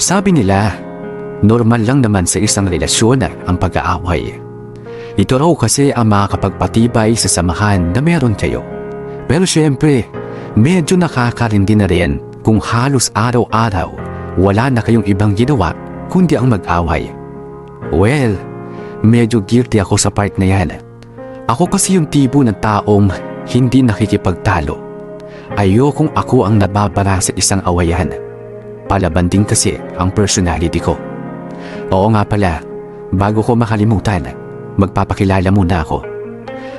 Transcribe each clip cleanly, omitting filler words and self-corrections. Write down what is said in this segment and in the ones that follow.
Sabi nila, normal lang naman sa isang relasyon ang pag-aaway. Ito raw kasi ang makakapagpatibay sa samahan na meron kayo. Pero syempre, medyo nakakarindi na rin kung halos araw-araw wala na kayong ibang ginawa kundi ang mag-away. Well, medyo guilty ako sa part na yan. Ako kasi yung tipo ng taong hindi nakikipagtalo. Ayokong ako ang nababara sa isang awayan. Palaban din kasi ang personality ko. Oo nga pala, bago ko makalimutan, magpapakilala muna ako.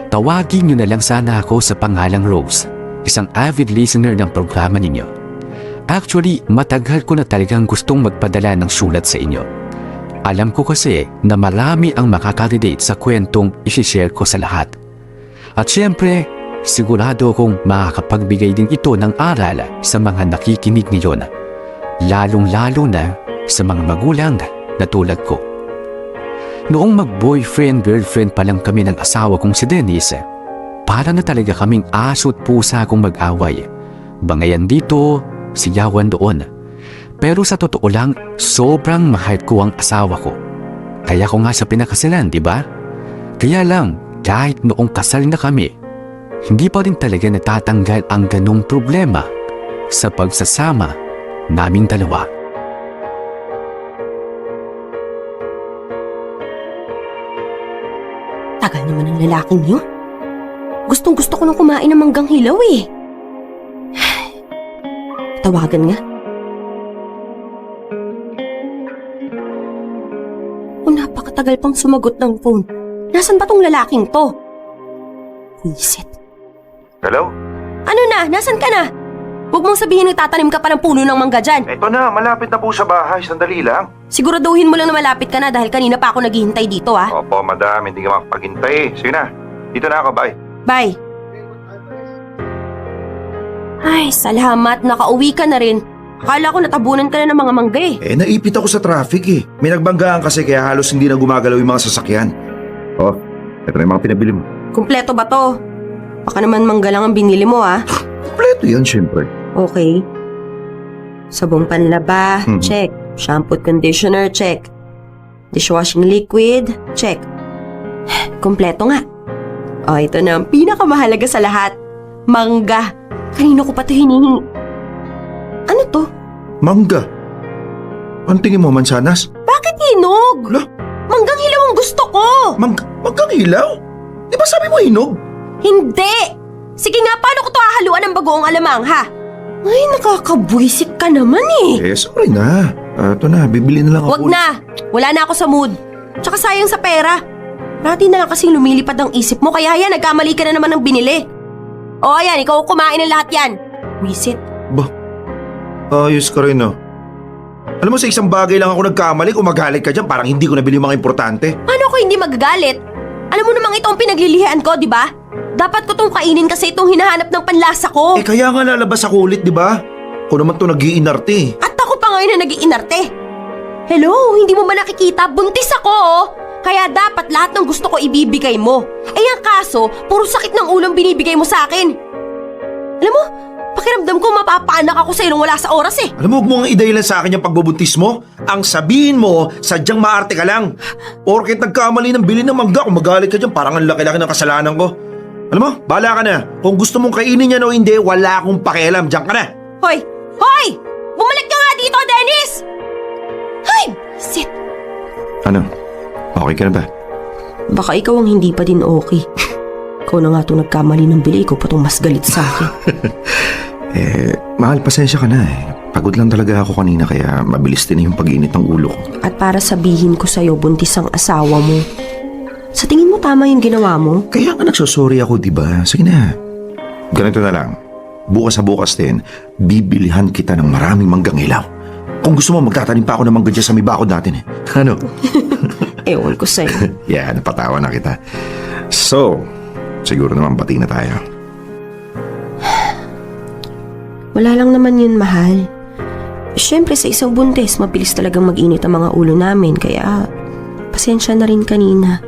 Tawagin niyo na lang sana ako sa pangalang Rose, isang avid listener ng programa ninyo. Actually, matagal ko na talagang gustong magpadala ng sulat sa inyo. Alam ko kasi na marami ang makaka-relate sa kwentong isi-share ko sa lahat. At syempre, sigurado akong makakapagbigay din ito ng aral sa mga nakikinig ngayon. Lalong-lalo na sa mga magulang na tulad ko. Noong mag-boyfriend-girlfriend pa lang kami ng asawa kong si Denise, para na talaga kaming aso't pusa kung mag-away. Bangayan dito, sigawan doon. Pero sa totoo lang, sobrang mahal ko ang asawa ko. Kaya ko nga siya pinakasalan, di ba? Kaya lang, kahit noong kasal na kami, hindi pa rin talaga natatanggal ang ganong problema sa pagsasama naming dalawa. Tagal naman ng lalaking yun. Gustong-gusto ko nang kumain ng manggang hilaw eh. Tawagan nga. O napakatagal pang sumagot ng phone. Nasaan ba tong lalaking to? Visit. Hello? Ano na? Nasaan ka na? Huwag mong sabihin nagtatanim ka pa ng puno ng mangga dyan. Eto na, malapit na po sa bahay. Sandali lang. Siguraduhin mo lang na malapit ka na dahil kanina pa ako naghihintay dito ah. Opo, madam. Hindi ka makapaghintay. Sige na. Dito na ako, bye. Bye. Ay, salamat. Nakauwi ka na rin. Akala ko natabunan ka na ng mga mangga eh. Naipit ako sa traffic eh. May nagbanggaan kasi kaya halos hindi na gumagalaw yung mga sasakyan. Oh, eto na yung mga pinabili mo. Kumpleto ba to? Baka naman mangga lang ang binili mo ah. Kompleto yan, syempre. Okay. Sabong panlaba, check. Shampoo at conditioner, check. Dishwashing liquid, check. Kumpleto nga. O, ito na ang pinakamahalaga sa lahat. Mangga. Kanino ko pa ito hinihingi? Ano to? Mangga. Ang tingin mo, mansanas? Bakit hinog? Hala? Manggang hilaw ang gusto ko. Manggang hilaw? Di ba sabi mo hinog? Hindi! Sige nga, paano ko to hahaluan ng bagoong alamang, ha? Ay, nakakabwisit ka naman eh. Sorry na. Ito na, bibili na lang ako. Wag na! Wala na ako sa mood. Tsaka sayang sa pera. Rati na lang kasing lumilipad ang isip mo, kaya yan, nagkamali ka na naman ng binili. O ayan, ikaw kumain ng lahat yan. Wisit. Ba, ayos ka rin ah. Alam mo, sa isang bagay lang ako nagkamali. Kung magalit ka dyan, parang hindi ko nabili yung mga importante. Paano ako hindi magagalit? Alam mo namang ito ang pinaglilihian ko, di ba? Dapat ko tong kainin kasi itong hinahanap ng panlasa ko. Kaya nga lalabas ako ulit, di ba? Ako naman to nag-iinarte eh. At ako pa ngayon na nag-iinarte. Hello, hindi mo ba nakikita? Buntis ako oh. Kaya dapat lahat ng gusto ko ibibigay mo. Ang kaso, puro sakit ng ulong binibigay mo sa akin. Alam mo, pakiramdam ko mapapaanak ako sa'yo nung wala sa oras eh. Alam mo, huwag mo nga idahilan sa akin yung pagbubuntis mo. Ang sabihin mo, sadyang maarte ka lang. Porket nagkamali ng bili ng mangga, kung magalit ka dyan, parang ang laki-laki ng kasalanan ko. Alam mo, bahala ka na. Kung gusto mong kainin yan o hindi, wala akong pakialam. Diyan ka na. Hoy! Hoy! Bumalik ka nga dito, Dennis! Hoy! Sit! Ano? Okay ka na ba? Baka ikaw ang hindi pa din okay. Ikaw na nga itong nagkamali ng bili, ikaw pa itong mas galit sa akin. Mahal, pasensya ka na eh. Pagod lang talaga ako kanina kaya mabilis din yung pag-init ng ulo ko. At para sabihin ko sa'yo, buntis ang asawa mo. Sa tingin mo tama yung ginawa mo? Kaya nga nagsosorry ako, di ba? Sige na. Ganito na lang. Bukas sa bukas din, bibilihan kita ng maraming manggang ilaw. Kung gusto mo, magtatanim pa ako ng mangga dyan sa may bakod natin eh. Ano? Ewan ko sa'yo. Yeah, napatawa na kita. So, siguro naman pati na tayo. Wala lang naman yun, mahal. Siyempre sa isang buntis, mabilis talagang mag-init ang mga ulo namin, kaya pasensya na rin kanina.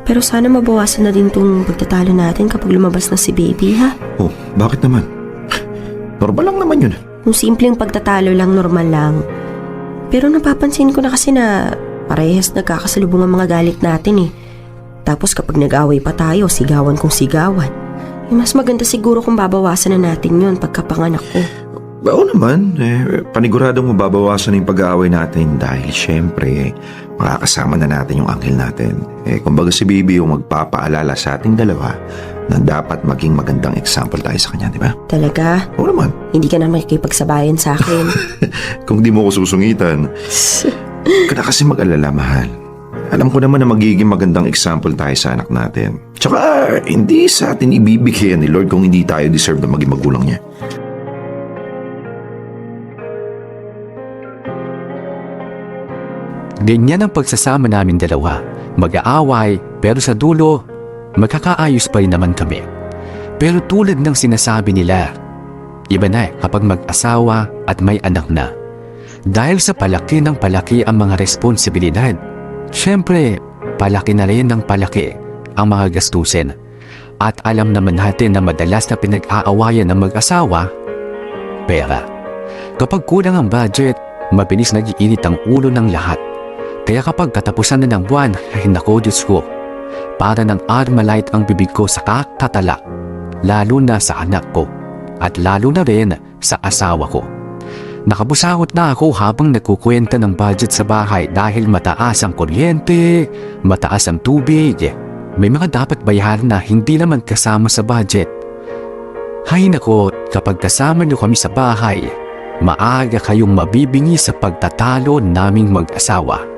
Pero sana mabawasan na din tong pagtatalo natin kapag lumabas na si baby, ha? Oh, bakit naman? Normal lang naman yun. Kung simpleng pagtatalo lang, normal lang. Pero napapansin ko na kasi na parehas nagkakasalubong ang mga galit natin eh. Tapos kapag nag-away pa tayo, sigawan kung sigawan. Mas maganda siguro kung babawasan na natin yun pagkapanganak ko. Oo naman, paniguradong mababawasan yung pag-aaway natin dahil syempre, makakasama na natin yung anghel natin. Kumbaga si Bibi yung magpapaalala sa ating dalawa na dapat maging magandang example tayo sa kanya, di ba? Talaga? Oo naman. Hindi ka na makikipagsabayan sa akin. Kung di mo ko susungitan, ka na kasi mag-alala, mahal. Alam ko naman na magiging magandang example tayo sa anak natin. Tsaka, hindi sa atin ibibigay ni Lord kung hindi tayo deserve na maging magulang niya. Ganyan ang pagsasama namin dalawa. Mag-aaway, pero sa dulo, magkakaayos pa rin naman kami. Pero tulad ng sinasabi nila, iba na kapag mag-asawa at may anak na. Dahil sa palaki ng palaki ang mga responsibilidad, syempre, palaki na rin ng palaki ang mga gastusin. At alam naman natin na madalas na pinag-aawayan ng mag-asawa, pera. Kapag kulang ang budget, mabilis nag-iinit ang ulo ng lahat. Kaya kapag katapusan na ng buwan, ay nako Diyos ko, para ng Armalite ang bibig ko sa kakatala, lalo na sa anak ko, at lalo na rin sa asawa ko. Nakabusakot na ako habang nagkukwenta ng budget sa bahay dahil mataas ang kuryente, mataas ang tubig, may mga dapat bayaran na hindi naman kasama sa budget. Hay nako, kapag kasama niyo kami sa bahay, maaga kayong mabibingi sa pagtatalo naming mag-asawa.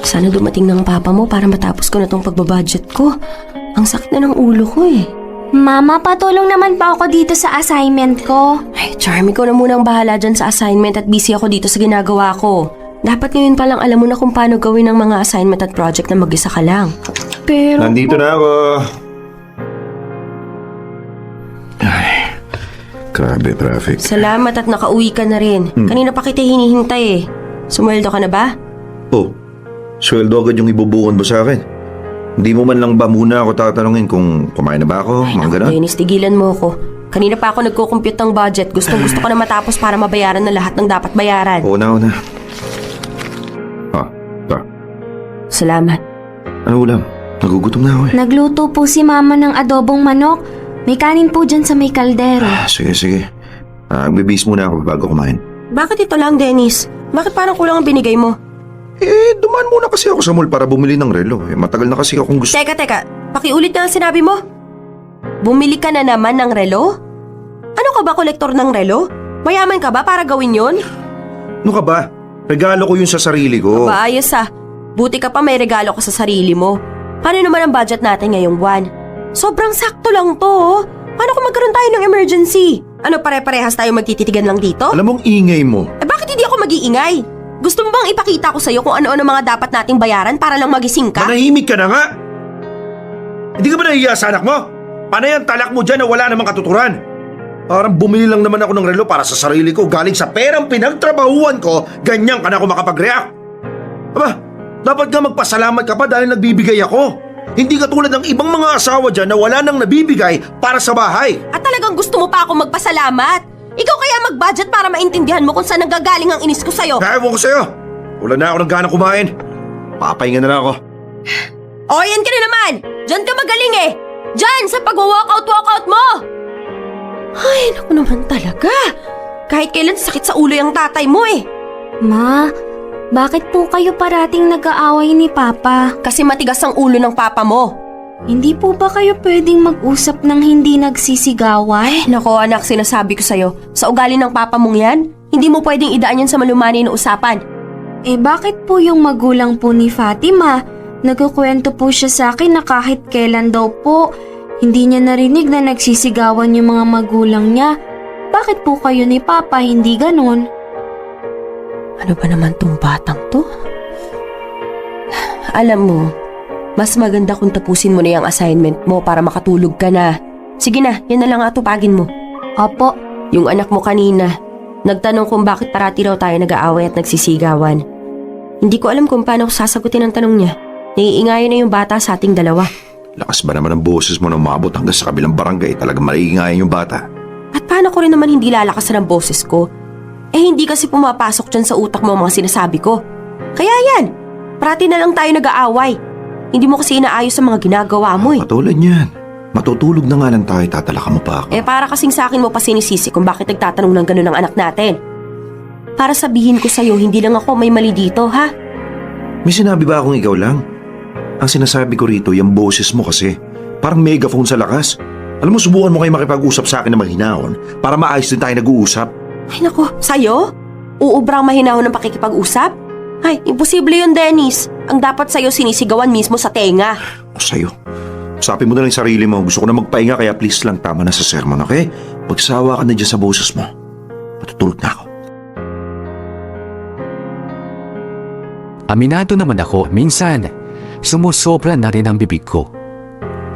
Sana dumating ng papa mo para matapos ko na tong pagbabudget ko. Ang sakit na ng ulo ko eh. Mama, patulong naman pa ako dito sa assignment ko. Ay, Charmy, ko na muna ang bahala dyan sa assignment at busy ako dito sa ginagawa ko. Dapat ngayon pa lang alam mo na kung paano gawin ang mga assignment at project na mag-isa ka lang. Pero... Nandito na ako. Ay, grabe traffic. Salamat at nakauwi ka na rin. Kanina pa kita hinihintay eh. Sumweldo ka na ba? Oh, sweldo agad yung ibubukon mo sa akin. Hindi mo man lang ba muna ako tatanungin kung kumain na ba ako, mga ganon? Dennis, tigilan mo ako. Kanina pa ako nagko-compute ng budget. Gusto ko na matapos para mabayaran na lahat ng dapat bayaran. Oo na. Salamat. Ano ulam? Nagugutom na ako eh. Nagluto po si Mama ng adobong manok. May kanin po dyan sa may kaldero. Sige. Magbibis muna ako bago kumain. Bakit ito lang, Dennis? Bakit parang kulang ang binigay mo? Dumaan muna kasi ako sa mall para bumili ng relo. Matagal na kasi akong gusto. Teka. Pakiulit na ang sinabi mo. Bumili ka na naman ng relo? Ano ka ba, kolektor ng relo? Mayaman ka ba para gawin yon? Ano ka ba? Regalo ko yun sa sarili ko. Ayos ah. Buti ka pa may regalo ka sa sarili mo. Paano naman ang budget natin ngayong buwan? Sobrang sakto lang to oh. Paano kung magkaroon tayo ng emergency? Ano, pare-parehas tayo magtititigan lang dito? Alam mong ingay mo. Bakit hindi ako mag-iingay? Gusto mo bang ipakita ko sa'yo kung ano-ano mga dapat nating bayaran para lang magising ka? Manahimik ka na nga! Hindi ka ba nahihiya sa anak mo? Panay ang talak mo dyan na wala namang katuturan. Parang bumili lang naman ako ng relo para sa sarili ko galing sa perang pinagtrabahuan ko, ganyan ka na ako makapag-react. Aba, dapat nga magpasalamat ka pa dahil nagbibigay ako. Hindi ka tulad ng ibang mga asawa dyan na wala nang nabibigay para sa bahay. At talagang gusto mo pa ako magpasalamat? Ikaw kaya mag-budget para maintindihan mo kung saan nanggagaling ang inis ko sa'yo. Ewan ko sa'yo. Wala na ako ng ganang kumain. Papahinga na lang ako. O, yan ka na naman! Diyan ka magaling eh! Diyan, sa pag-walkout mo! Ay, naku naman talaga. Kahit kailan sakit sa ulo yung tatay mo eh. Ma, bakit po kayo parating nag-aaway ni Papa? Kasi matigas ang ulo ng papa mo. Hindi po ba kayo pwedeng mag-usap ng hindi nagsisigawan? Nako anak, sinasabi ko sa'yo, sa ugali ng papa mong yan, hindi mo pwedeng idaan yan sa malumani na usapan. Bakit po yung magulang po ni Fatima? Nagkukwento po siya sa akin na kahit kailan daw po, hindi niya narinig na nagsisigawan yung mga magulang niya. Bakit po kayo ni Papa hindi ganun? Ano ba naman tong batang to? Alam mo, mas maganda kung tapusin mo na yung assignment mo para makatulog ka na. Sige na, yan na lang atupagin mo. Opo. Yung anak mo kanina, nagtanong kung bakit parati raw tayo nag-aaway at nagsisigawan. Hindi ko alam kung paano ko sasagutin ang tanong niya. Naiingayan na yung bata sa ating dalawa. Lakas ba naman ang boses mo nang umabot hanggang sa kabilang barangay? Talagang maiingayan yung bata. At paano ko rin naman hindi lalakasan ang boses ko? Eh hindi kasi pumapasok dyan sa utak mo ang mga sinasabi ko. Kaya yan, parati na lang tayo nag-aaway. Hindi mo kasi inaayos ang mga ginagawa mo eh. Katulad niyan. Matutulog na nga lang tayo, tatalaka mo pa ako. Eh para kasing sa akin mo pa sinisisi kung bakit nagtatanong ng gano'n ang anak natin. Para sabihin ko sa'yo, hindi lang ako may mali dito, ha? May sinabi ba akong ikaw lang? Ang sinasabi ko rito, yung boses mo kasi. Parang megaphone sa lakas. Alam mo, subukan mo kayo makipag-usap sa akin na mahinahon para maayos din tayo nag-uusap. Ay nako, sa'yo? Uubrang mahinahon ng pakikipag-usap? Ay, imposible yun, Dennis. Ang dapat sa'yo sinisigawan mismo sa tenga. O sa'yo. Usapin mo na lang yung sarili mo. Gusto ko na magpahinga kaya please lang tama na sa sermon, okay? Pagsawa ka na dyan sa boses mo. Matutulog na ako. Aminado naman ako, minsan, sumusobra na rin ang bibig ko.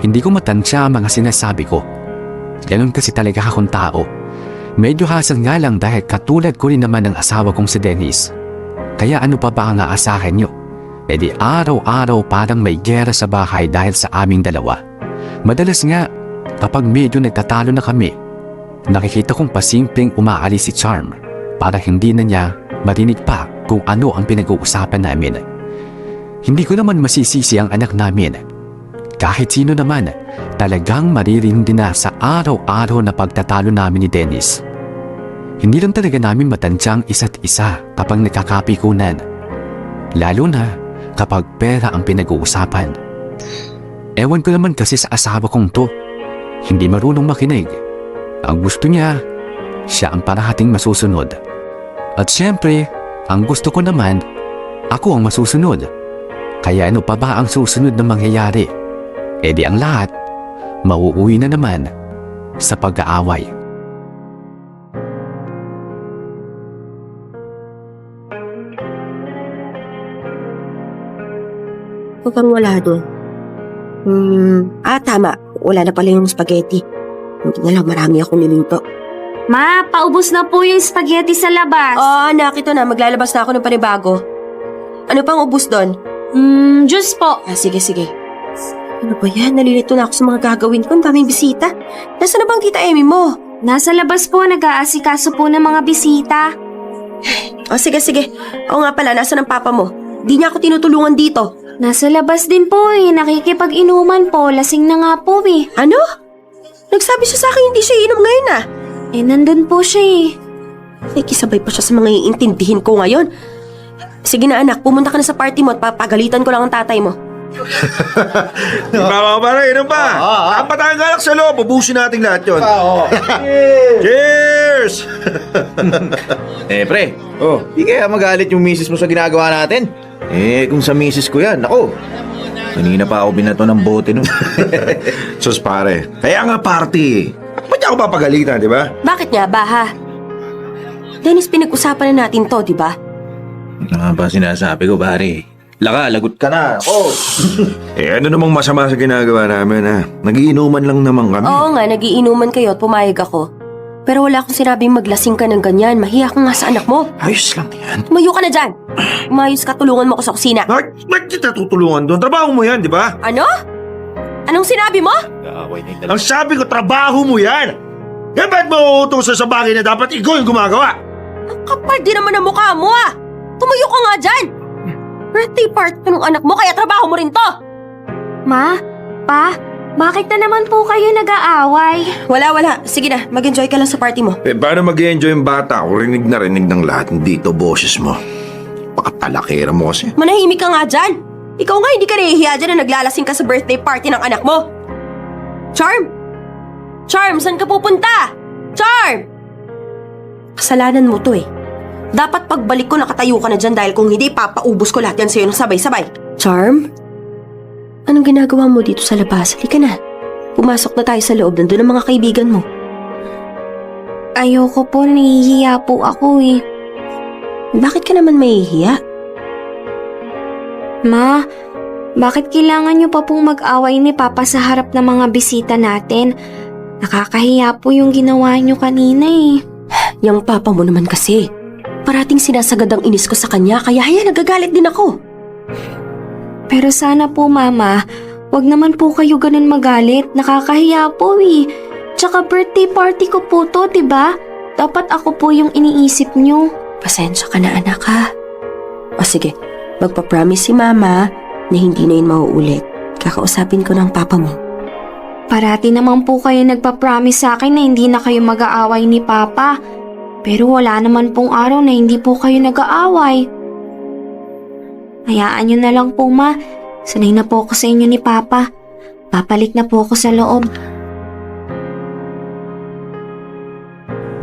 Hindi ko matansya ang mga sinasabi ko. Ganon kasi talaga akong tao. Medyo hasal nga lang dahil katulad ko rin naman ng asawa kong si Dennis. Kaya ano pa ba ang aasahan nyo? E di araw-araw parang may gera sa bahay dahil sa aming dalawa. Madalas nga, kapag medyo nagtatalo na kami, nakikita kong pasimpleng umaalis si Charm para hindi na niya marinig pa kung ano ang pinag-uusapan namin. Hindi ko naman masisisi ang anak namin. Kahit sino naman, talagang maririndi na sa araw-araw na pagtatalo namin ni Dennis. Hindi lang talaga namin matansyang isa't isa kapag nakakapikunan. Lalo na kapag pera ang pinag-uusapan. Ewan ko naman kasi sa asawa kong to. Hindi marunong makinig. Ang gusto niya, siya ang parating masusunod. At syempre, ang gusto ko naman, ako ang masusunod. Kaya ano pa ba ang susunod na mangyayari? E di ang lahat, mauuwi na naman sa pag-aaway. Huwag kang wala doon. Tama. Wala na pala yung spaghetti. Hindi na lang marami akong niluto. Ma, paubos na po yung spaghetti sa labas. Anak, ito na. Maglalabas na ako ng panibago. Ano pang ubus doon? Juice po. Sige. Ano ba yan? Nalilito na ako sa mga gagawin ko. Ang daming bisita. Nasaan na bang tita Emmy mo? Nasa labas po, nag-aasikaso po ng mga bisita. Sige. Oo nga pala, nasaan ang papa mo? Di niya ako tinutulungan dito. Nasa labas din po nakikipag-inuman po, lasing na nga po Ano? Nagsabi siya sa akin hindi siya inom ngayon nandun po siya Nakikisabay pa siya sa mga iintindihin ko ngayon. Sige na anak, pumunta ka na sa party mo at papagalitan ko lang ang tatay mo. Mga para, inom pa! Ang patayang galak sa loob, ubusin natin lahat yun. Cheers! Pre, di kaya magalit yung misis mo sa ginagawa natin? Kung sa misis ko yan, ako. Kanina pa ako binato ng bote nun. Sus pare, kaya nga party. Ba't niya ako papagalitan, di ba? Bakit nga ba ha? Dennis, pinag-usapan na natin to, di ba? Ano nga ba sinasabi ko, pare? Lagot ka na. Ano namang masama sa ginagawa namin, ha? Nagiinuman lang naman kami. Oo nga, nagiinuman kayo at pumayag ako. Pero wala akong sinabing maglasing ka ng ganyan. Mahiya ka nga sa anak mo. Ayos lang yan. Tumayo ka na dyan. Umayos ka, tulungan mo ako sa kusina. Ba't kita tutulungan doon? Trabaho mo yan, di ba? Ano? Anong sinabi mo? Ang sabi ko, trabaho mo yan! Yan ba't mo uutusan sa bagay na dapat ikaw yung gumagawa? Ang kapal din naman ang mukha mo Tumayo ka nga dyan. Birthday party ka ng anak mo, kaya trabaho mo rin to. Ma, Pa, bakit na naman po kayo nag-aaway? Wala. Sige na, mag-enjoy ka lang sa party mo. Paano mag-enjoy yung bata kung rinig na rinig ng lahat dito boses mo? Pakatalakera mo kasi. Manahimik ka nga dyan. Ikaw nga hindi ka nahihiya dyan na naglalasing ka sa birthday party ng anak mo. Charm, saan ka pupunta? Charm! Kasalanan mo to Dapat pagbalik ko nakatayo ka na dyan dahil kung hindi, papaubos ko lahat yan sa'yo ng sabay-sabay. Charm? Anong ginagawa mo dito sa labas? Halika na. Pumasok na tayo sa loob. Nandun ang mga kaibigan mo. Ayoko po, nahihiya po ako Bakit ka naman mahihiya? Ma, bakit kailangan niyo pa pong mag-away ni Papa sa harap ng mga bisita natin? Nakakahiya po yung ginawa niyo kanina Yang papa mo naman kasi. Parating sinasagad ang inis ko sa kanya kaya nagagalit din ako. Pero sana po, Mama, Wag naman po kayo ganun magalit. Nakakahiya po eh. Tsaka birthday party ko po to, diba? Dapat ako po yung iniisip nyo. Pasensya ka na anak ha. O sige, magpa-promise si mama na hindi na yun mauulit. Kakausapin ko ng papa mo. Parati naman po kayo nagpa-promise sa akin na hindi na kayo mag-aaway ni Papa. Pero wala naman pong araw na hindi po kayo nag-aaway. Hayaan nyo na lang po, Ma. Sanay na po ako sa inyo ni Papa. Papalik na po ako sa loob.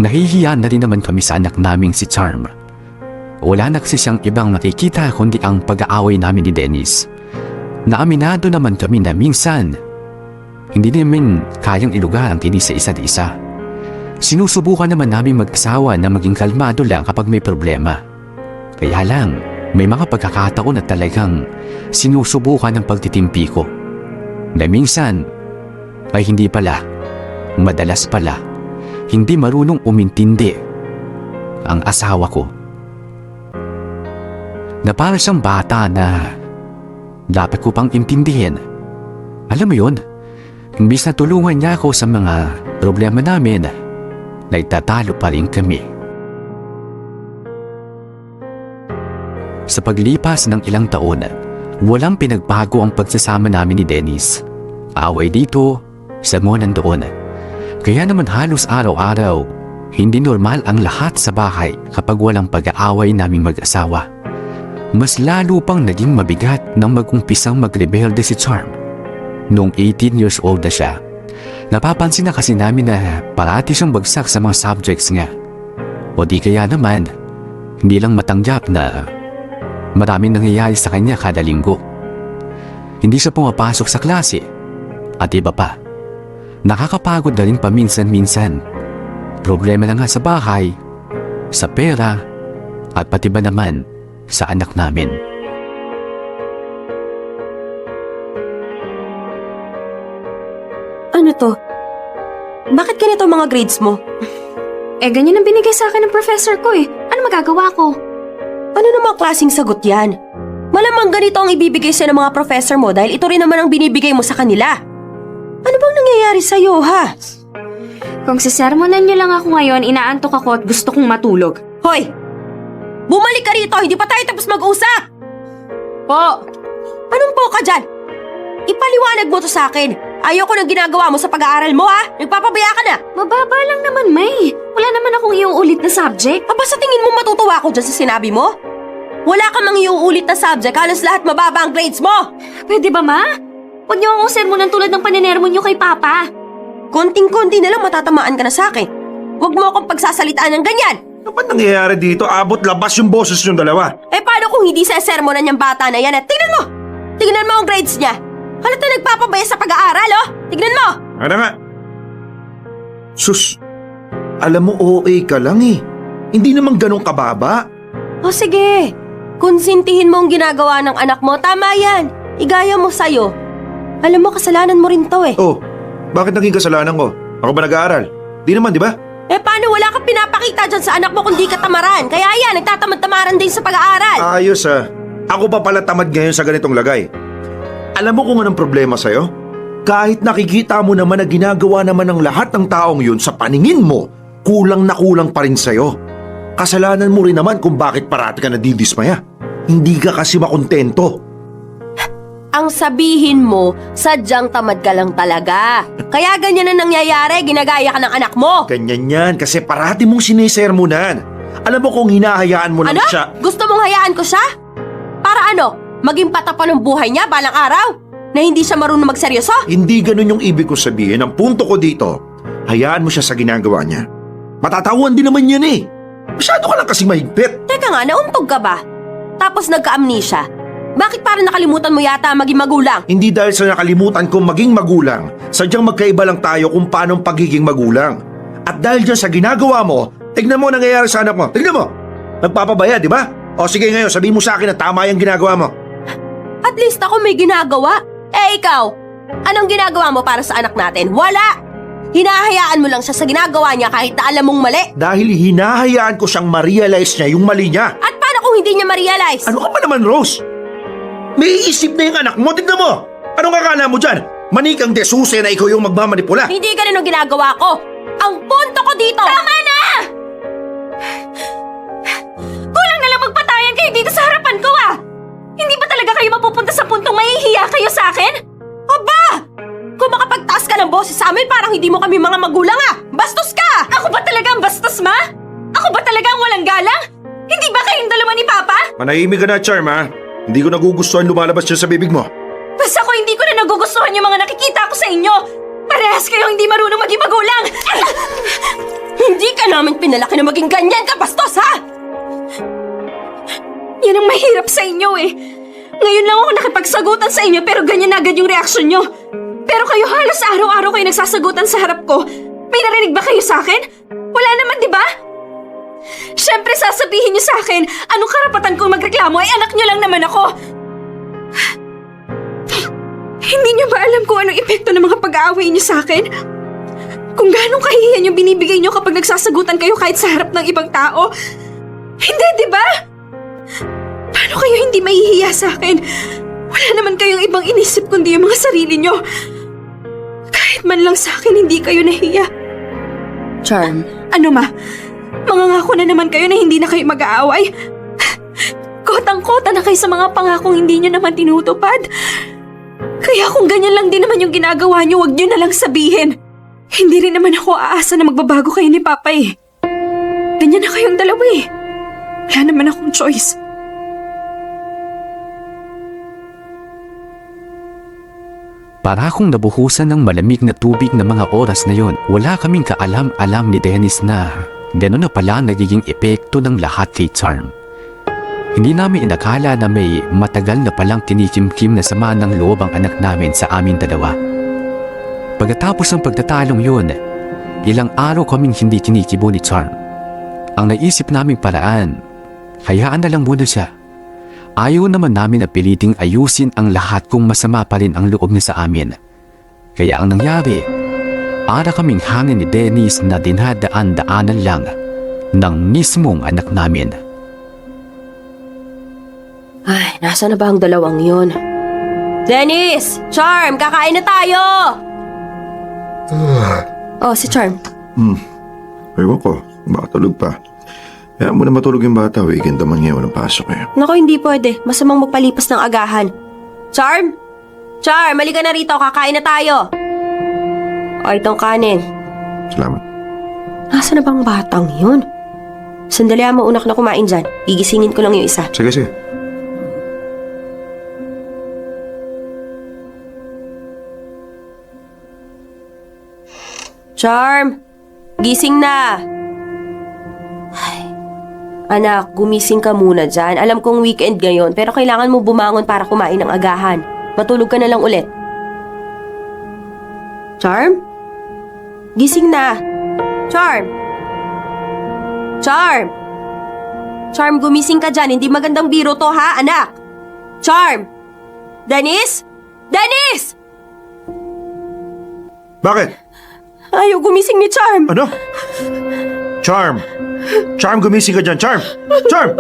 Nahihiya na rin naman kami sa anak naming si Charm. Wala na kasi siyang ibang nakikita kundi ang pag-aaway namin ni Dennis. Naaminado naman kami na minsan hindi namin kayang ilugar ang tinis sa isa't isa. Sinusubukan naman namin mag-asawa na maging kalmado lang kapag may problema. Kaya lang, may mga pagkakataon na talagang sinusubukan ng pagtitimpi ko. Na minsan, ay hindi pala, madalas pala, hindi marunong umintindi ang asawa ko. Na para siyang bata na dapat ko pang intindihin. Alam mo yun, imbis na tulungan niya ako sa mga problema namin, nagtatalo pa rin kami. Sa paglipas ng ilang taon, walang pinagbago ang pagsasama namin ni Dennis. Away dito, samunan doon. Kaya naman halos araw-araw, hindi normal ang lahat sa bahay kapag walang pag-aaway naming mag-asawa. Mas lalo pang naging mabigat nang mag-umpisang magrebelde si Charm. Noong 18 years old na siya, napapansin na kasi namin na parati siyang bagsak sa mga subjects niya. O di kaya naman, hindi lang matanggap na maraming nangyayari sa kanya kada linggo. Hindi siya pumapasok sa klase. At iba pa, nakakapagod na rin paminsan-minsan. Problema na nga sa bahay, sa pera, at pati ba naman sa anak namin. Ano to? Bakit ganito ang mga grades mo? Ganyan ang binigay sa akin ng professor ko eh. Ano magagawa ko? Ano namang klaseng sagot yan? Malamang ganito ang ibibigay sa'yo ng mga professor mo dahil ito rin naman ang binibigay mo sa kanila. Ano bang nangyayari sa'yo, ha? Kung sisermonan niyo lang ako ngayon, inaantok ako at gusto kong matulog. Hoy! Bumalik ka rito! Hindi pa tayo tapos mag-usap! Po! Anong po ka dyan? Ipaliwanag mo to sa akin. Ayoko nang ginagawa mo sa pag-aaral mo, ha? Nagpapabaya ka na! Mababa lang naman, May. Wala naman akong iuulit na subject. Aba, sa tingin mo matutuwa ako dyan sa sinabi mo? Wala ka mang iuulit na subject, halos lahat mababa ang grades mo! Pwede ba, Ma? Huwag niyo akong sermonan tulad ng paninermon niyo kay Papa. Konting-konti na lang matatamaan ka na sa akin. Huwag mo akong pagsasalitaan ng ganyan! Ano ba nangyayari dito? Abot labas yung boses yung dalawa. Paano kung hindi sa sermonan niyang bata na yan at tingnan mo! Tingnan mo ang grades niya! Halata nagpapabaya sa pag-aaral, oh! Tignan mo! Ano nga? Sus, alam mo OA ka lang eh. Hindi naman ganun kababa. O sige, konsintihin mo ang ginagawa ng anak mo. Tama yan. Igaya mo sa'yo. Alam mo, kasalanan mo rin to eh. Oh, bakit naging kasalanan ko? Ako ba nag-aaral? Di naman, di ba? Paano wala kang pinapakita dyan sa anak mo kung di ka tamaran? Kaya yan, nagtatamad-tamaran din sa pag-aaral. Ayos ah. Ako pa pala tamad ngayon sa ganitong lagay. Alam mo kung anong problema sa'yo? Kahit nakikita mo naman na ginagawa naman ng lahat ng taong yun sa paningin mo, kulang na kulang pa rin sa'yo. Kasalanan mo rin naman kung bakit parati ka nadidismaya. Hindi ka kasi makontento. Ang sabihin mo, sadyang tamad ka lang talaga. Kaya ganyan na nangyayari, ginagaya ka ng anak mo. Ganyan yan kasi parati mong sinisermonan. Alam mo kung hinahayaan mo lang Ano? siya. Gusto mong hayaan ko siya? Para ano? Maging patapan ng buhay niya balang araw? Na hindi siya marunong magseryoso? Hindi ganun yung ibig ko sabihin. Ang punto ko dito, hayaan mo siya sa ginagawa niya. Matatawan din naman yan eh. Masyado ka lang kasing mahigpit. Teka nga, nauntog ka ba? Tapos nagka-amnesia. Bakit parang nakalimutan mo yata maging magulang? Hindi dahil sa nakalimutan kong maging magulang, sadyang magkaiba lang tayo kung paano ang pagiging magulang. At dahil dyan sa ginagawa mo, tignan mo ang nangyayari sa anak mo. Tignan mo. Nagpapabaya, di ba? O sige ngayon, sabihin mo sa akin na tama yung ginagawa mo. At least ako may ginagawa. Ikaw, anong ginagawa mo para sa anak natin? Wala! Hinahayaan mo lang siya sa ginagawa niya kahit na alam mong mali. Dahil hinahayaan ko siyang ma-realize niya yung mali niya. At paano kung hindi niya ma-realize? Ano ka ba naman, Rose? May isip na yung anak mo, tignan mo! Anong akala mo dyan? Manikang desuse na ikaw yung magmamanipula. Hindi ganun ang ginagawa ko. Ang punto ko dito... Tama na! Kulang na lang magpatayan kayo dito sa harapan ko ah! Hindi ba talaga kayo mapupunta sa puntong mahihiya kayo sa akin? Aba! Kung makapagtaas ka ng boses sa amin, parang hindi mo kami mga magulang ah! Bastos ka! Ako ba talaga ang bastos, ma? Ako ba talaga ang walang galang? Hindi ba kayong dalawa ni Papa? Manahimik ka na, Charm, ha? Hindi ko nagugustuhan lumalabas siya sa bibig mo. Basta ko hindi ko na nagugustuhan yung mga nakikita ko sa inyo. Parehas kayong hindi marunong maging magulang. Hindi ka namin pinalaki na maging ganyan ka, bastos, ha? Yan ang mahirap sa inyo eh. Ngayon lang ako nakipagsagutan sa inyo pero ganyan agad yung reaksyon nyo. Pero kayo halos araw-araw kayo nagsasagutan sa harap ko. May narinig ba kayo sa akin? Wala naman, di ba? Siyempre sasabihin niyo sa akin, anong karapatan kong magreklamo ay anak niyo lang naman ako. Hindi niyo ba alam kung anong epekto ng mga pag-aaway niyo sa akin? Kung gano'ng kahihiyan yung binibigay niyo kapag nagsasagutan kayo kahit sa harap ng ibang tao? Hindi, di ba? Paano kayo hindi mahihiya sa akin? Wala naman kayong ibang inisip kundi yung mga sarili niyo. Kahit man lang sa akin, hindi kayo nahiya. Charm. Ano ma? Mangangako na naman kayo na hindi na kayo mag-aaway. Kotang-kota na kayo sa mga pangakong hindi niyo naman tinutupad. Kaya kung ganyan lang din naman yung ginagawa niyo, wag niyo na lang sabihin. Hindi rin naman ako aasa na magbabago kayo ni Papa eh. Ganyan na kayong dalawa eh. Wala naman akong choice. Para akong nabuhusan ng malamig na tubig na mga oras na yon. Wala kaming kaalam-alam ni Dennis na gano'n na pala ang nagiging epekto ng lahat kay Charm. Hindi namin inakala na may matagal na palang kinikimkim na sama ng loob ang anak namin sa amin dalawa. Pagkatapos ng pagtatalong yun, ilang araw kaming hindi kinikibo ni Charm. Ang naisip naming paraan, hayaan na lang muna siya. Ayaw naman namin na piliting ayusin ang lahat kung masama pa rin ang loob niya sa amin. Kaya ang nangyari, para kaming hangin ni Dennis na dinadaan-daanan lang ng mismong anak namin. Ay, nasa na ba ang dalawang yun? Dennis! Charm! Kakain na tayo! Oh, si Charm. Ewan ko, baka tulog pa. Kaya muna matulog yung bata, weekend naman ngayon, walang pasok eh. Nako, hindi pwede. Masamang magpalipas ng agahan. Charm! Charm, halika na rito. Kakain na tayo. O, itong kanin. Salamat. Nasa na bang batang yun? Sandali, mauna ka na kumain dyan. Gigisingin ko lang yung isa. Sige, sige. Charm! Gising na! Ay, anak, gumising ka muna dyan. Alam kong weekend ngayon, pero kailangan mo bumangon para kumain ng agahan. Matulog ka na lang ulit. Charm? Gising na! Charm! Charm! Charm, gumising ka dyan. Hindi magandang biro to, ha, anak? Charm! Dennis? Dennis! Bakit? Ayaw gumising ni Charm. Ano? Charm! Charm, gumising ka dyan, Charm! Charm!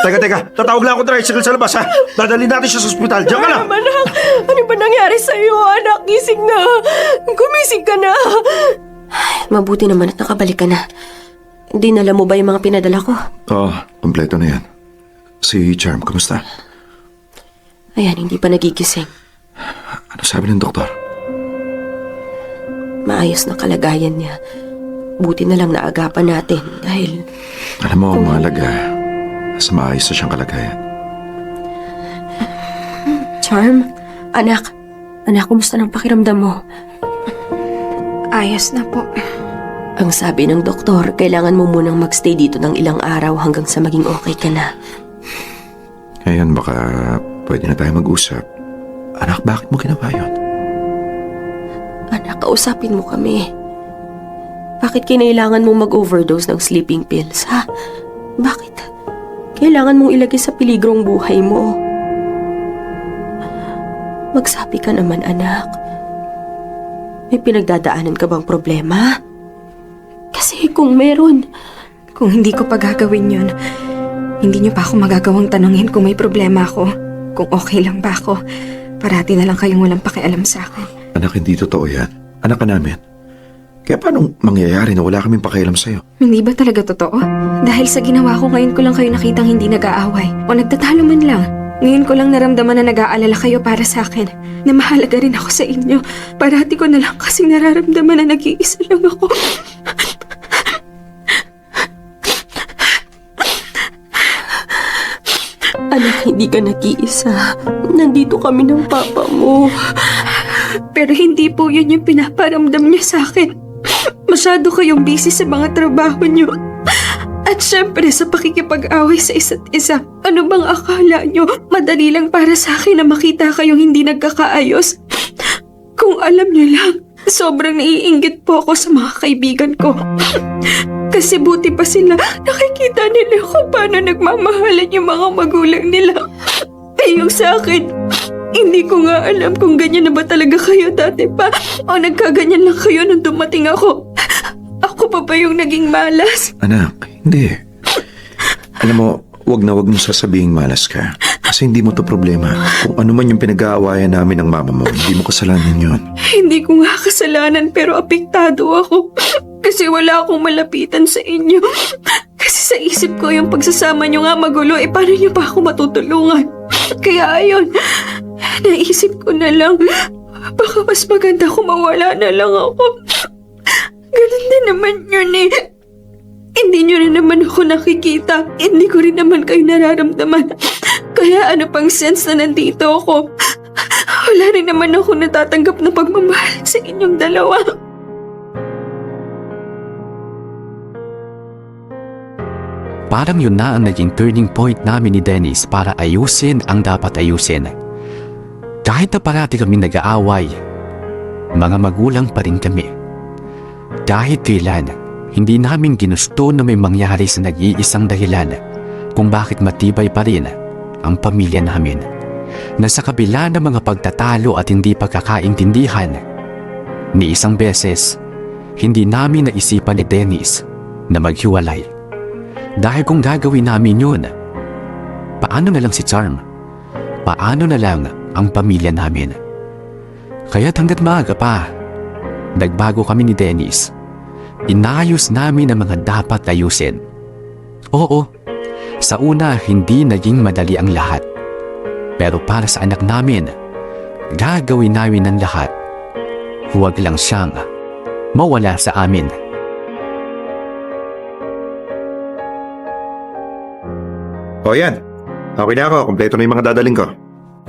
Teka, tatawag lang ako tricycle sa labas, ha? Dadalhin natin siya sa ospital. Diyan ka lang! Anak, ano ba nangyari sa'yo, anak? Gising na. Gumising ka na. Ay, mabuti naman at nakabalik ka na. Dinala mo ba yung mga pinadala ko? Oo, kompleto na yan. Si Charm, kamusta? Ayan, hindi pa nagigising. Ano sabi ng doktor? Maayos na kalagayan niya. Buti na lang naagapan natin dahil... Alam mo, mahalaga. Sa maayos na siyang kalagayan. Charm, anak. Anak, kumusta ng pakiramdam mo? Ayos na po. Ang sabi ng doktor, kailangan mo munang magstay dito ng ilang araw hanggang sa maging okay ka na. Ngayon, baka pwede na tayo mag-usap. Anak, bakit mo ginawa yun? Anak, kausapin mo kami. Bakit kinailangan mong mag-overdose ng sleeping pills, ha? Bakit? Kailangan mong ilagay sa peligrong buhay mo. Magsabi ka naman, anak. May pinagdadaanan ka bang problema? Kasi kung meron... Kung hindi ko pa gagawin yun, hindi niyo pa ako magagawang tanungin kung may problema ako. Kung okay lang ba ako. parati na lang kayong walang pakialam sa akin. Anak, hindi totoo yan. Anak ka namin. Kaya paano mangyayari na wala kaming pakialam sa'yo? Hindi ba talaga totoo? Dahil sa ginawa ko ngayon ko lang kayo nakitang hindi nag-aaway o nagtatalo man lang. Ngayon ko lang naramdaman na nag-aalala kayo para sa akin, na mahalaga rin ako sa inyo. Parati ko na lang kasing nararamdaman na nag-iisa lang ako. Anak, hindi ka nag-iisa. Nandito kami ng papa mo. Pero hindi po yun yung pinaparamdam niya sa akin. Masyado kayong busy sa mga trabaho niyo. At syempre sa pakikipag-away sa isa't isa. Ano bang akala niyo? Madali lang para sa akin na makita kayong hindi nagkakaayos. Kung alam niyo lang, sobrang naiinggit po ako sa mga kaibigan ko. Kasi buti pa sila, nakikita nila kung paano nagmamahalan yung mga magulang nila. Eh yung sa akin, hindi ko nga alam kung ganyan na ba talaga kayo dati pa o nagkaganyan lang kayo nung dumating ako. Ako pa ba yung naging malas? Anak, hindi. Alam mo, wag mo sasabihing malas ka. Kasi hindi mo to problema. Kung ano man yung pinag-aawayan namin ng mama mo, hindi mo kasalanan yun. Hindi ko nga kasalanan pero apektado ako. Kasi wala akong malapitan sa inyo. Kasi sa isip ko yung pagsasama nyo nga magulo, paano nyo pa ako matutulungan? Kaya ayun, naisip ko na lang, baka mas maganda kung mawala na lang ako. Ganun din naman yun eh. Hindi nyo rin naman ako nakikita. Hindi ko rin naman kayo nararamdaman. Kaya ano pang sense na nandito ako? Wala rin naman ako natatanggap na pagmamahal sa inyong dalawa. Parang yun na ang naging turning point namin ni Dennis para ayusin ang dapat ayusin. Kahit na parati kami nag-aaway, mga magulang pa rin kami. Kahit kailan, hindi namin ginusto na may mangyari sa nag-iisang dahilan kung bakit matibay pa rin ang pamilya namin. Na sa kabila ng mga pagtatalo at hindi pagkakaintindihan, ni isang beses, hindi namin naisipan ni Dennis na maghiwalay. Dahil kung gagawin namin yun, paano na lang si Charm? Paano na lang ang pamilya namin? Kaya't hanggat maaga pa, nagbago kami ni Dennis. Inayos namin ang mga dapat ayusin. Oo, sa una hindi naging madali ang lahat. Pero para sa anak namin, gagawin namin ang lahat. Huwag lang siyang mawala sa amin. O yan. Okay na ako. Kompleto na yung mga dadaling ko.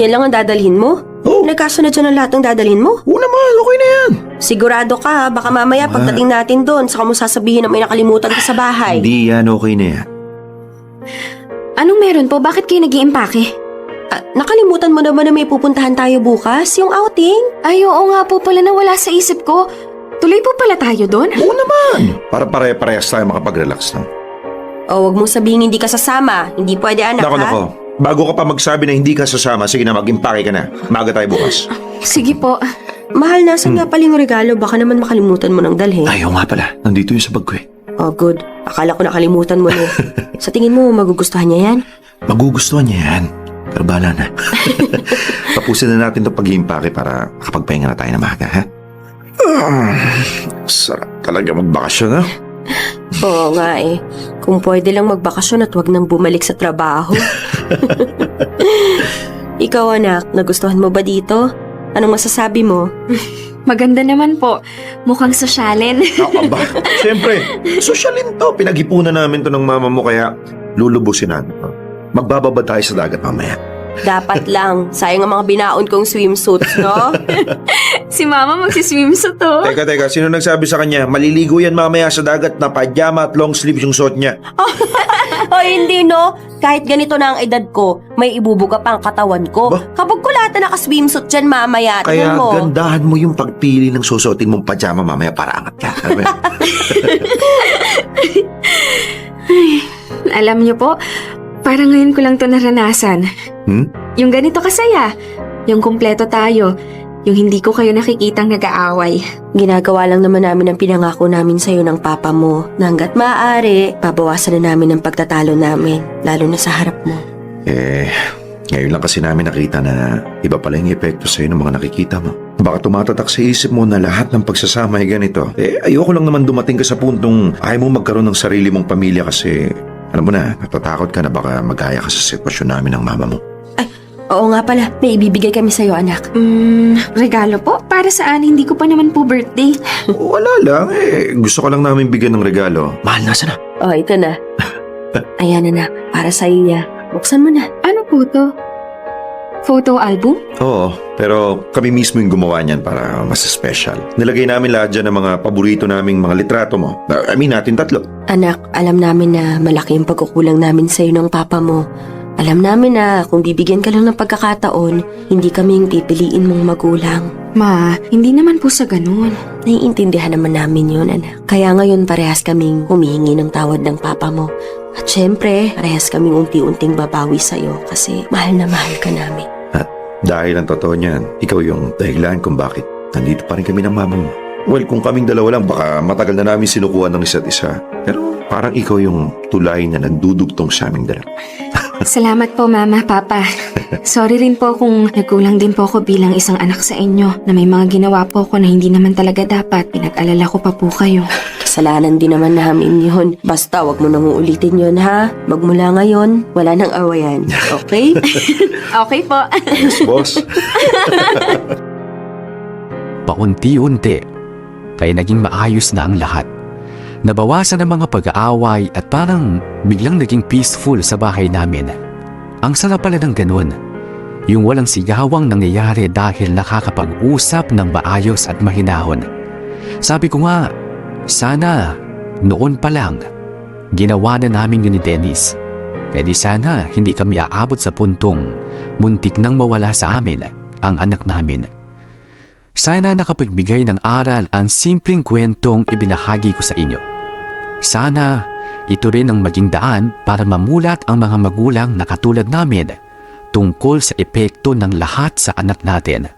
Yan lang ang dadalhin mo? Oo. Nagkasunod siya ng lahat ng dadalhin mo? Oo naman. Okay na yan. Sigurado ka, baka mamaya pagdating natin doon, saka mo sasabihin na may nakalimutan ka sa bahay. Hindi yan. Okay na yan. Anong meron po? Bakit kayo nag-iimpake? Nakalimutan mo naman na may pupuntahan tayo bukas, yung outing? Ay, oo nga po pala na wala sa isip ko. Tuloy po pala tayo doon? Oo naman. Para pare-parehas tayo makapag-relax lang. O, wag mong sabihin hindi ka sasama. Hindi pwede, anak, ha? Nako. Bago ka pa magsabi na hindi ka sasama, sige na mag-impake ka na. Maga tayo bukas. Sige po. Mahal, nasan nga pala yung regalo? Baka naman makalimutan mo ng dalhin. Ayaw nga pala. Nandito yung sa bag ko eh. Oh, good. Akala ko nakalimutan mo na. Sa tingin mo, magugustuhan niya yan? Magugustuhan niya yan. Pero bahala na. Tapusin na natin itong pag-iimpake para makapagpahinga na tayo na maga, ha? Sarap talaga magbakasyon, ha? Oo nga eh. Kung pwede lang magbakasyon at wag nang bumalik sa trabaho. Ikaw, anak, nagustuhan mo ba dito? Anong masasabi mo? Maganda naman po. Mukhang sosyalin. Ako ba? Siyempre, sosyalin to. Pinag-ipunan namin to ng mama mo kaya lulubusin namin to. Magbababa tayo sa dagat mamaya. Dapat lang. Sayang ang mga binaon kong swimsuits, no? Si Mama magsiswimsuit to. Teka, sino nagsabi sa kanya? Maliligo yan mamaya sa dagat na pajama at long sleeves yung suot niya. O hindi, no? Kahit ganito na ang edad ko, may ibubuga pa ang katawan ko. Ba? Kapag kulata naka-swimsuit dyan mamaya, Kaya tingnan mo. gandahan mo yung pagpili ng susuotin mong pajama mamaya para angat ka. Alam mo yan? Alam niyo po, parang ngayon ko lang to naranasan. Yung ganito kasaya. Yung kumpleto tayo. Yung hindi ko kayo nakikitang nag-aaway. Ginagawa lang naman namin ang pinangako namin sa'yo ng papa mo na hanggat maaari, babawasan na namin ang pagtatalo namin, lalo na sa harap mo. Ngayon lang kasi namin nakita na iba pala yung epekto sa'yo ng mga nakikita mo. Baka tumatatak sa isip mo na lahat ng pagsasama ay ganito. Ayoko lang naman dumating ka sa puntong ayaw mo magkaroon ng sarili mong pamilya kasi alam mo na, natatakot ka na baka magaya ka sa sitwasyon namin ng mama mo. Oo nga pala, may ibibigay kami sa'yo, anak. Regalo po? Para saan? Hindi ko pa naman po birthday. Wala lang gusto ko lang namin bigyan ng regalo. Mahal, nasa na? Oh, ito na. Ayan, anak. Para sa'yo niya. Buksan mo na. Ano po to? Photo album? Oo, pero kami mismo yung gumawa niyan para mas special. Nilagay namin lahat dyan ng mga paborito naming mga litrato mo. Natin 3. Anak, alam namin na malaki yung pagkukulang namin sa'yo ng papa mo. Alam namin na kung bibigyan ka lang ng pagkakataon, hindi kami yung pipiliin mong magulang. Ma, hindi naman po sa ganun. Naiintindihan naman namin yun, anak. Kaya ngayon parehas kaming humihingi ng tawad ng papa mo. At syempre, parehas kaming unti-unting babawi sa'yo kasi mahal na mahal ka namin. At dahil ang totoo niyan, ikaw yung dahilan kung bakit nandito pa rin kami ng mama mo. Well, kung kaming dalawa lang, baka matagal na namin sinukuhan ng isa't isa. Pero parang ikaw yung tulay na nagdudugtong sa aming dalawa. Salamat po, Mama, Papa. Sorry rin po kung nagkulang din po ako bilang isang anak sa inyo na may mga ginawa po ako na hindi naman talaga dapat. Pinag-alala ko pa po kayo. Kasalanan din naman namin yun. Basta wag mo nang uulitin yun, ha? Magmula ngayon, wala nang awayan. Okay? Okay po. Yes, boss. Paunti-unti, kaya naging maayos na ang lahat. Nabawasan ang mga pag-aaway at parang biglang naging peaceful sa bahay namin. Ang sarap pala ng ganun. Yung walang sigawang nangyayari dahil nakakapag-usap ng maayos at mahinahon. Sabi ko nga, sana noon pa lang ginawa na namin yun ni Dennis. Kaya di sana hindi kami aabot sa puntong muntik nang mawala sa amin ang anak namin. Sana nakapagbigay ng aral ang simpleng kwentong ibinahagi ko sa inyo. Sana ito rin ang maging daan para mamulat ang mga magulang na katulad namin tungkol sa epekto ng lahat sa anak natin.